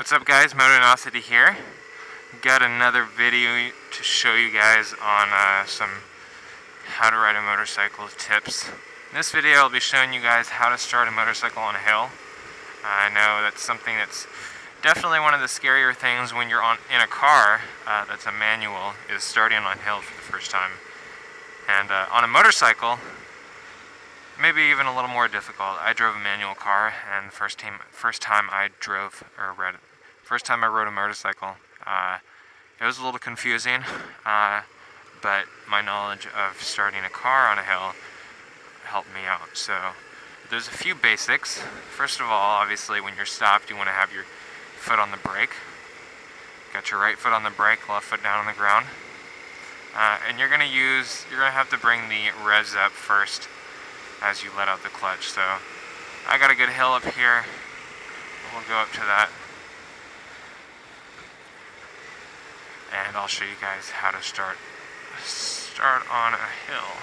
What's up guys, Motonosity here. Got another video to show you guys on some how to ride a motorcycle tips. In this video I'll be showing you guys how to start a motorcycle on a hill. I know that's something that's definitely one of the scarier things when you're in a car that's a manual, is starting on a hill for the first time. And on a motorcycle, maybe even a little more difficult. I drove a manual car, and the first time I rode a motorcycle, it was a little confusing, but my knowledge of starting a car on a hill helped me out. So there's a few basics. First of all, obviously when you're stopped, you want to have your foot on the brake. Got your right foot on the brake, left foot down on the ground. And you're gonna have to bring the revs up first as you let out the clutch. So I got a good hill up here. We'll go up to that. And I'll show you guys how to start on a hill.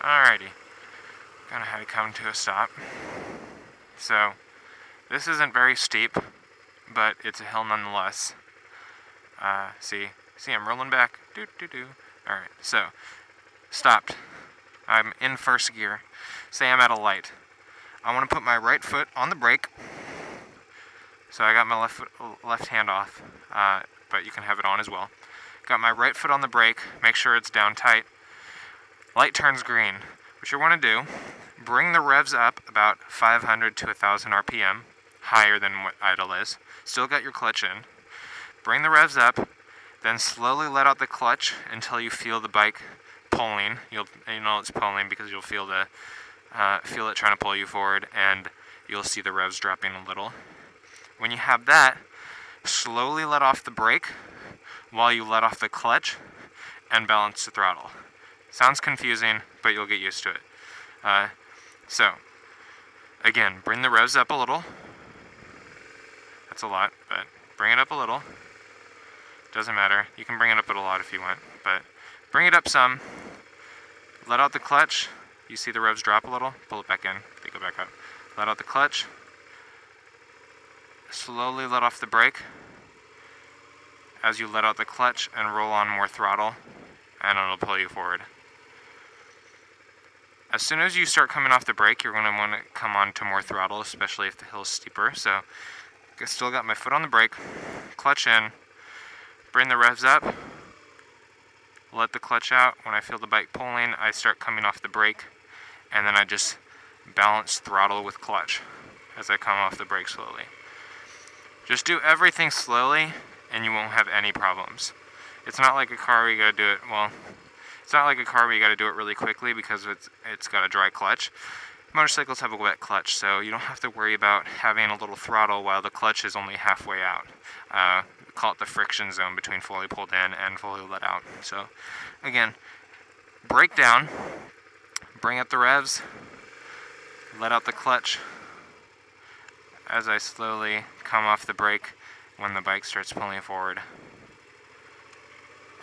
Alrighty, gonna have to come to a stop. So, this isn't very steep, but it's a hill nonetheless. See I'm rolling back, Alright, so, stopped. I'm in first gear. Say I'm at a light. I want to put my right foot on the brake. So I got my left hand off, but you can have it on as well. Got my right foot on the brake, make sure it's down tight. Light turns green. What you want to do, bring the revs up about 500 to 1000 RPM, higher than what idle is. Still got your clutch in. Bring the revs up, then slowly let out the clutch until you feel the bike pulling. You know it's pulling because you'll feel it trying to pull you forward, and you'll see the revs dropping a little. When you have that, slowly let off the brake while you let off the clutch and balance the throttle. Sounds confusing, but you'll get used to it. So, again, bring the revs up a little. That's a lot, but bring it up a little. Doesn't matter. You can bring it up a lot if you want, but bring it up some. Let out the clutch. You see the revs drop a little. Pull it back in. They go back up. Let out the clutch. Slowly let off the brake as you let out the clutch and roll on more throttle, and it'll pull you forward. As soon as you start coming off the brake, you're going to want to come on to more throttle, especially if the hill's steeper. So, I still got my foot on the brake, clutch in, bring the revs up, let the clutch out. When I feel the bike pulling, I start coming off the brake, and then I just balance throttle with clutch as I come off the brake slowly. Just do everything slowly, and you won't have any problems. It's not like a car where you gotta do it, it's not like a car where you gotta do it really quickly because it's got a dry clutch. Motorcycles have a wet clutch, so you don't have to worry about having a little throttle while the clutch is only halfway out. We call it the friction zone between fully pulled in and fully let out. So, again, brake down, bring up the revs, let out the clutch as I slowly come off the brake when the bike starts pulling forward.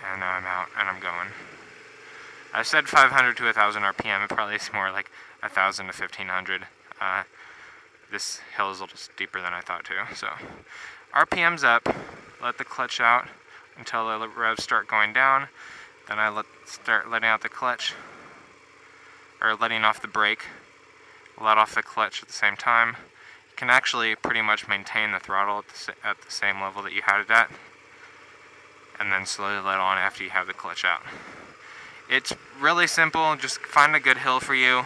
And now I'm out and I'm going. I said 500 to 1000 RPM, it probably is more like 1000 to 1500. This hill is a little steeper than I thought too. So, RPM's up, let the clutch out until the revs start going down. Then I start letting out the clutch, or letting off the brake. Let off the clutch at the same time. You can actually pretty much maintain the throttle at the same level that you had it at, and then slowly let on after you have the clutch out. It's really simple. Just find a good hill for you,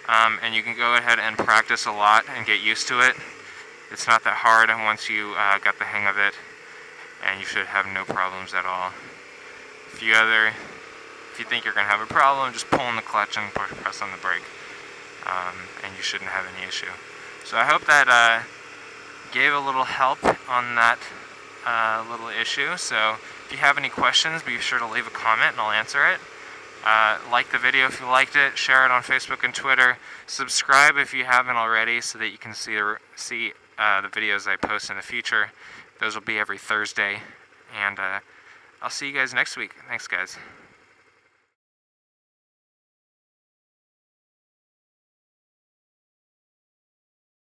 and you can go ahead and practice a lot and get used to it. It's not that hard once you got the hang of it, and you should have no problems at all. If you think you're going to have a problem, just pull on the clutch and press on the brake, and you shouldn't have any issue. So I hope that gave a little help on that little issue. So if you have any questions, be sure to leave a comment and I'll answer it. Like the video if you liked it, share it on Facebook and Twitter, subscribe if you haven't already so that you can see the videos I post in the future. Those will be every Thursday And I'll see you guys next week. Thanks, guys.